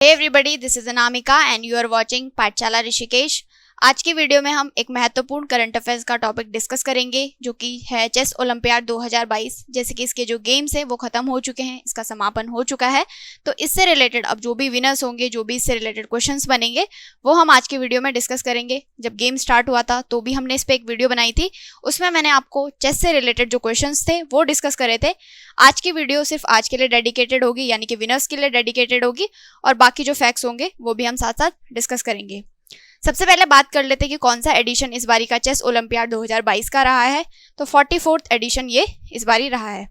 Hey everybody, this is Anamika and you are watching पाठशाला ऋषिकेश। आज की वीडियो में हम एक महत्वपूर्ण करंट अफेयर्स का टॉपिक डिस्कस करेंगे जो कि है चेस ओलंपियाड 2022। जैसे कि इसके जो गेम्स हैं वो खत्म हो चुके हैं, इसका समापन हो चुका है। तो इससे रिलेटेड अब जो भी विनर्स होंगे, जो भी इससे रिलेटेड क्वेश्चंस बनेंगे वो हम आज की वीडियो में डिस्कस करेंगे। जब गेम स्टार्ट हुआ था तो भी हमने इस पर एक वीडियो बनाई थी, उसमें मैंने आपको चेस से रिलेटेड जो क्वेश्चंस थे वो डिस्कस करे थे। आज की वीडियो सिर्फ आज के लिए डेडिकेटेड होगी, यानी कि विनर्स के लिए डेडिकेटेड होगी, और बाकी जो फैक्ट्स होंगे वो भी हम साथ साथ डिस्कस करेंगे। सबसे पहले बात कर लेते हैं कि कौन सा एडिशन इस बारी का चेस ओलंपियाड 2022 का रहा है। तो 44th एडिशन ये इस बारी रहा है।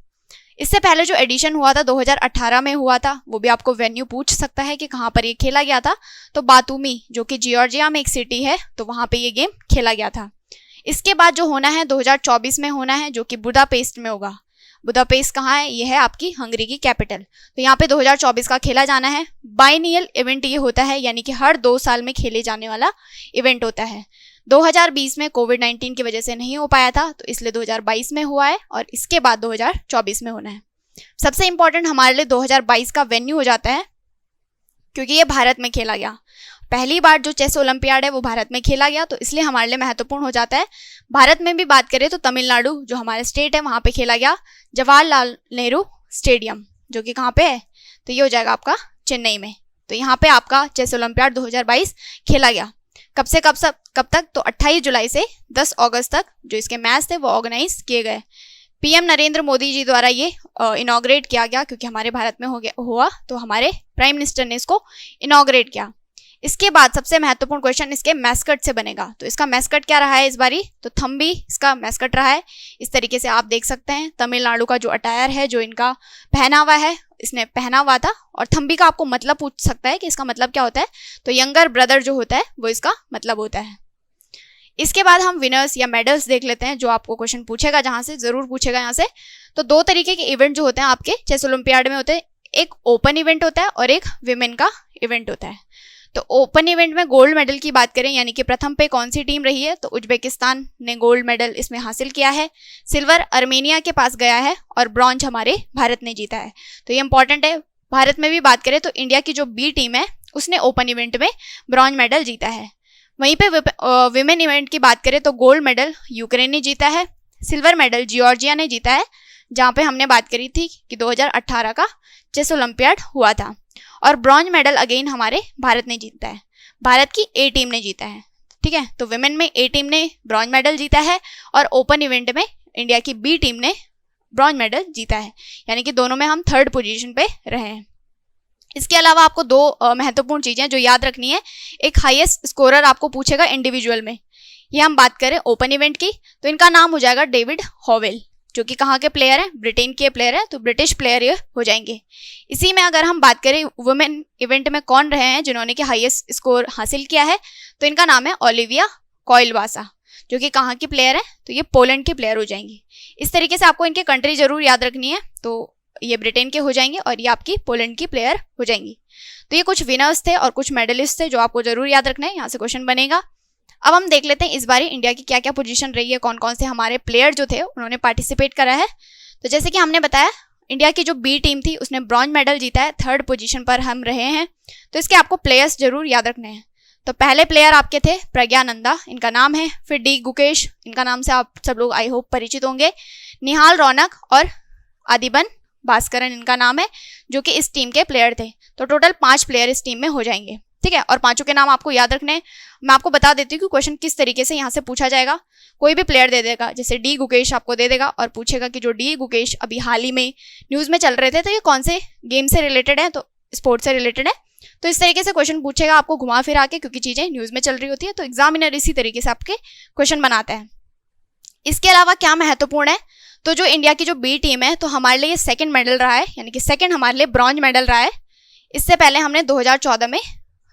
इससे पहले जो एडिशन हुआ था 2018 में हुआ था, वो भी आपको वेन्यू पूछ सकता है कि कहाँ पर ये खेला गया था। तो बातूमी जो कि जॉर्जिया में एक सिटी है, तो वहाँ पे ये गेम खेला गया था। इसके बाद जो होना है 2024 में होना है, जो कि बुडापेस्ट में होगा। बुडापेस्ट कहाँ है? ये है आपकी हंगरी की कैपिटल। तो यहाँ पे 2024 का खेला जाना है। बाइनियल इवेंट ये होता है, यानी कि हर 2 साल में खेले जाने वाला इवेंट होता है। 2020 में कोविड-19 की वजह से नहीं हो पाया था, तो इसलिए 2022 में हुआ है, और इसके बाद 2024 में होना है। सबसे इंपॉर्टेंट हमारे लिए 2022 का वेन्यू हो जाता है, क्योंकि ये भारत में खेला गया। पहली बार जो चेस ओलंपियाड है वो भारत में खेला गया, तो इसलिए हमारे लिए महत्वपूर्ण हो जाता है। भारत में भी बात करें तो तमिलनाडु जो हमारा स्टेट है वहाँ पे खेला गया, जवाहरलाल नेहरू स्टेडियम, जो कि कहाँ पे है? तो ये हो जाएगा आपका चेन्नई में। तो यहाँ पे आपका चेस ओलंपियाड 2022 खेला गया। कब से कब तक? तो 28 जुलाई से 10 अगस्त तक जो इसके मैच थे वो ऑर्गेनाइज किए गए। पीएम नरेंद्र मोदी जी द्वारा ये इनॉग्रेट किया गया, क्योंकि हमारे भारत में हुआ, तो हमारे प्राइम मिनिस्टर ने इसको इनॉग्रेट किया। इसके बाद सबसे महत्वपूर्ण क्वेश्चन इसके मैस्कट से बनेगा। तो इसका मैस्कट क्या रहा है इस बारी? तो थम्बी इसका मैस्कट रहा है। इस तरीके से आप देख सकते हैं तमिलनाडु का जो अटायर है, जो इनका पहनावा है, इसने पहना हुआ था। और थम्बी का आपको मतलब पूछ सकता है कि इसका मतलब क्या होता है। तो यंगर ब्रदर जो होता है वो इसका मतलब होता है। इसके बाद हम विनर्स या मेडल्स देख लेते हैं, जो आपको क्वेश्चन पूछेगा, जहाँ से जरूर पूछेगा यहाँ से। तो 2 तरीके के इवेंट जो होते हैं आपके चेस ओलंपियाड में होते हैं, एक ओपन इवेंट होता है और एक विमेन का इवेंट होता है। तो ओपन इवेंट में गोल्ड मेडल की बात करें, यानी कि प्रथम पे कौन सी टीम रही है, तो उज्बेकिस्तान ने गोल्ड मेडल इसमें हासिल किया है। सिल्वर अर्मेनिया के पास गया है, और ब्रॉन्ज हमारे भारत ने जीता है। तो ये इंपॉर्टेंट है। भारत में भी बात करें तो इंडिया की जो बी टीम है उसने ओपन इवेंट में ब्रॉन्ज मेडल जीता है। वहीं पे विमेन इवेंट की बात करें तो गोल्ड मेडल यूक्रेन ने जीता है, सिल्वर मेडल जॉर्जिया ने जीता है, जहाँ पे हमने बात करी थी कि 2018 का चेस ओलंपियाड हुआ था। और ब्रॉन्ज मेडल अगेन हमारे भारत ने जीता है, भारत की ए टीम ने जीता है। ठीक है, तो विमेन में ए टीम ने ब्रॉन्ज मेडल जीता है, और ओपन इवेंट में इंडिया की बी टीम ने ब्रॉन्ज मेडल जीता है, यानी कि दोनों में हम 3rd पोजीशन पे रहे हैं। इसके अलावा आपको 2 महत्वपूर्ण चीजें जो याद रखनी है। एक हाईएस्ट स्कोरर आपको पूछेगा इंडिविजुअल में। ये हम बात करें ओपन इवेंट की, तो इनका नाम हो जाएगा डेविड हॉवेल, जो कि कहाँ के प्लेयर हैं? ब्रिटेन के प्लेयर हैं, तो ब्रिटिश प्लेयर ये हो जाएंगे। इसी में अगर हम बात करें वुमेन इवेंट में कौन रहे हैं जिन्होंने कि हाईएस्ट स्कोर हासिल किया है, तो इनका नाम है ओलिविया कोइलवासा, जो कि कहाँ की प्लेयर है? तो ये पोलैंड के प्लेयर हो जाएंगी। इस तरीके से आपको इनके कंट्री जरूर याद रखनी है। तो ये ब्रिटेन के हो जाएंगे और ये आपकी पोलैंड की प्लेयर हो जाएंगी। तो ये कुछ विनर्स थे और कुछ मेडलिस्ट थे जो आपको जरूर याद रखना है, यहाँ से क्वेश्चन बनेगा। अब हम देख लेते हैं इस बार इंडिया की क्या क्या पोजीशन रही है, कौन कौन से हमारे प्लेयर जो थे उन्होंने पार्टिसिपेट करा है। तो जैसे कि हमने बताया, इंडिया की जो बी टीम थी उसने ब्रॉन्ज मेडल जीता है, 3rd पोजीशन पर हम रहे हैं। तो इसके आपको प्लेयर्स जरूर याद रखने हैं। तो पहले प्लेयर आपके थे प्रज्ञानंदा, इनका नाम है। फिर डी गुकेश, इनका नाम से आप सब लोग आई होप परिचित होंगे। निहाल रौनक और आदिबन भास्करन इनका नाम है, जो कि इस टीम के प्लेयर थे। तो टोटल 5 प्लेयर इस टीम में हो जाएंगे। ठीक है, और 5 के नाम आपको याद रखने हैं। मैं आपको बता देती हूँ कि क्वेश्चन किस तरीके से यहाँ से पूछा जाएगा। कोई भी प्लेयर दे देगा, जैसे डी गुकेश आपको दे देगा और पूछेगा कि जो डी गुकेश अभी हाल ही में न्यूज़ में चल रहे थे, तो ये कौन से गेम से रिलेटेड है? तो स्पोर्ट्स से रिलेटेड है। तो इस तरीके से क्वेश्चन पूछेगा आपको घुमा फिरा के, क्योंकि चीज़ें न्यूज़ में चल रही होती है। तो एग्जामिनर इसी तरीके से आपके क्वेश्चन बनाता है। इसके अलावा क्या महत्वपूर्ण है, तो जो इंडिया की जो बी टीम है, तो हमारे लिए 2nd मेडल रहा है, यानी कि 2nd हमारे लिए ब्रॉन्ज मेडल रहा है। इससे पहले हमने 2014 में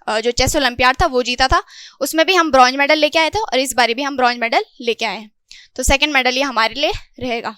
जो चेस ओलंपियाड था वो जीता था, उसमें भी हम ब्रॉन्ज मेडल लेके आए थे, और इस बारी भी हम ब्रॉन्ज मेडल लेके आए हैं। तो 2nd मेडल ये हमारे लिए रहेगा।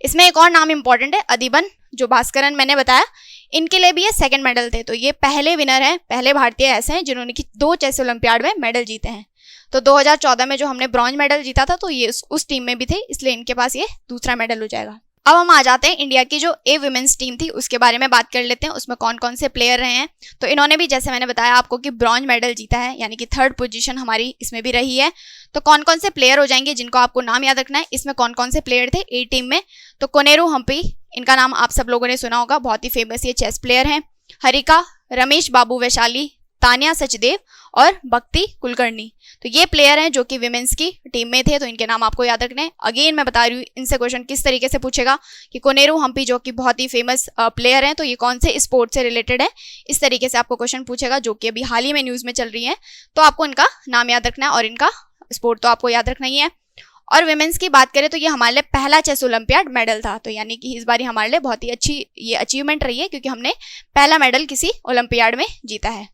इसमें एक और नाम इंपॉर्टेंट है, अधिबन जो भास्करन मैंने बताया, इनके लिए भी ये 2nd मेडल थे। तो ये पहले विनर हैं, पहले भारतीय ऐसे हैं जिन्होंने कि 2 चेस ओलंपियाड में मेडल जीते हैं। तो 2014 में जो हमने ब्रॉन्ज मेडल जीता था, तो ये उस टीम में भी थे, इसलिए इनके पास ये दूसरा मेडल हो जाएगा। अब हम आ जाते हैं इंडिया की जो ए विमेंस टीम थी उसके बारे में बात कर लेते हैं, उसमें कौन कौन से प्लेयर रहे हैं। तो इन्होंने भी, जैसे मैंने बताया आपको, कि ब्रॉन्ज मेडल जीता है, यानी कि 3rd पोजीशन हमारी इसमें भी रही है। तो कौन कौन से प्लेयर हो जाएंगे जिनको आपको नाम याद रखना है, इसमें कौन कौन से प्लेयर थे ए टीम में। तो कोनेरू हम्पी, इनका नाम आप सब लोगों ने सुना होगा, बहुत ही फेमस ये चेस प्लेयर हैं। हरिका, रमेश बाबू वैशाली, तानिया सचदेव और भक्ति कुलकर्णी। तो ये प्लेयर हैं जो कि विमेंस की टीम में थे, तो इनके नाम आपको याद रखने हैं। अगेन मैं बता रही हूँ, इनसे क्वेश्चन किस तरीके से पूछेगा कि कोनेरू हम्पी जो कि बहुत ही फेमस प्लेयर हैं, तो ये कौन से स्पोर्ट से रिलेटेड है, इस तरीके से आपको क्वेश्चन पूछेगा, जो कि अभी हाल ही में न्यूज़ में चल रही है। तो आपको इनका नाम याद रखना है और इनका स्पोर्ट तो आपको याद रखना ही है। और विमेंस की बात करें तो ये हमारे लिए पहला चेस ओलंपियाड मेडल था, तो यानी कि इस बार हमारे लिए बहुत ही अच्छी ये अचीवमेंट रही है, क्योंकि हमने पहला मेडल किसी ओलंपियाड में जीता है।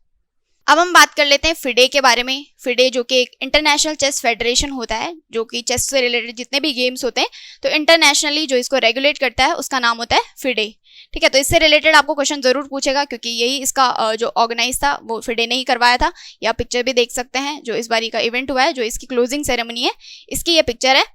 अब हम बात कर लेते हैं फिडे के बारे में। फिडे जो कि एक इंटरनेशनल चेस फेडरेशन होता है, जो कि चेस से रिलेटेड जितने भी गेम्स होते हैं तो इंटरनेशनली जो इसको रेगुलेट करता है उसका नाम होता है फिडे। ठीक है, तो इससे रिलेटेड आपको क्वेश्चन जरूर पूछेगा, क्योंकि यही इसका जो ऑर्गेनाइज था वो फिडे ने ही करवाया था। या पिक्चर भी देख सकते हैं, जो इस बारी का इवेंट हुआ है, जो इसकी क्लोजिंग सेरेमनी है, इसकी ये पिक्चर है।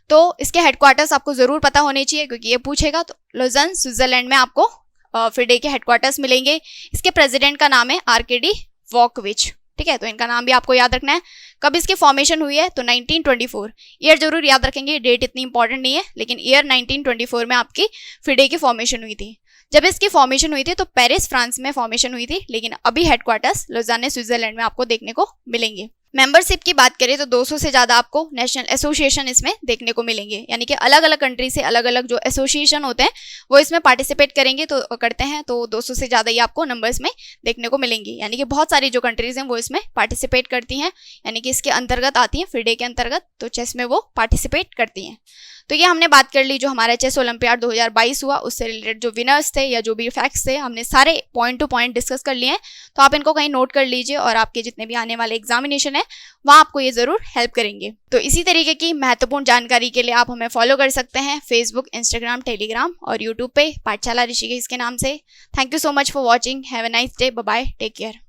तो इसके हेडक्वार्टर्स आपको जरूर पता होने चाहिए, क्योंकि ये पूछेगा। तो लुज़र्न स्विट्जरलैंड में आपको फिडे के हेडक्वार्टर्स मिलेंगे। इसके प्रेसिडेंट का नाम है आरकेडी वॉकविच। ठीक है, तो इनका नाम भी आपको याद रखना है। कब इसकी फॉर्मेशन हुई है, तो 1924। ईयर जरूर याद रखेंगे, डेट इतनी इंपॉर्टेंट नहीं है, लेकिन ईयर 1924 में आपकी फिडे की फॉर्मेशन हुई थी। जब इसकी फॉर्मेशन हुई थी तो पेरिस फ्रांस में फॉर्मेशन हुई थी, लेकिन अभी हेडक्वार्टर्स लुज़र्न स्विट्जरलैंड में आपको देखने को मिलेंगे। मेंबरशिप की बात करें तो 200 से ज़्यादा आपको नेशनल एसोसिएशन इसमें देखने को मिलेंगे, यानी कि अलग अलग कंट्री से अलग अलग जो एसोसिएशन होते हैं वो इसमें पार्टिसिपेट करेंगे तो करते हैं। तो 200 से ज़्यादा ही आपको नंबर्स में देखने को मिलेंगी, यानी कि बहुत सारी जो कंट्रीज हैं वो इसमें पार्टिसिपेट करती हैं, यानी कि इसके अंतर्गत आती हैं, फिडे के अंतर्गत, तो चेस में वो पार्टिसिपेट करती हैं। तो ये हमने बात कर ली जो हमारा चेस ओलंपियाड 2022 हुआ, उससे रिलेटेड जो विनर्स थे या जो भी फैक्ट्स थे, हमने सारे पॉइंट टू पॉइंट डिस्कस कर लिए हैं। तो आप इनको कहीं नोट कर लीजिए, और आपके जितने भी आने वाले एग्जामिनेशन है वहाँ आपको ये ज़रूर हेल्प करेंगे। तो इसी तरीके की महत्वपूर्ण जानकारी के लिए आप हमें फॉलो कर सकते हैं फेसबुक, इंस्टाग्राम, टेलीग्राम और यूट्यूब पे पाठशाला ऋषिकेश के नाम से। Thank you so much for watching. Have a nice day. Bye bye. Take care.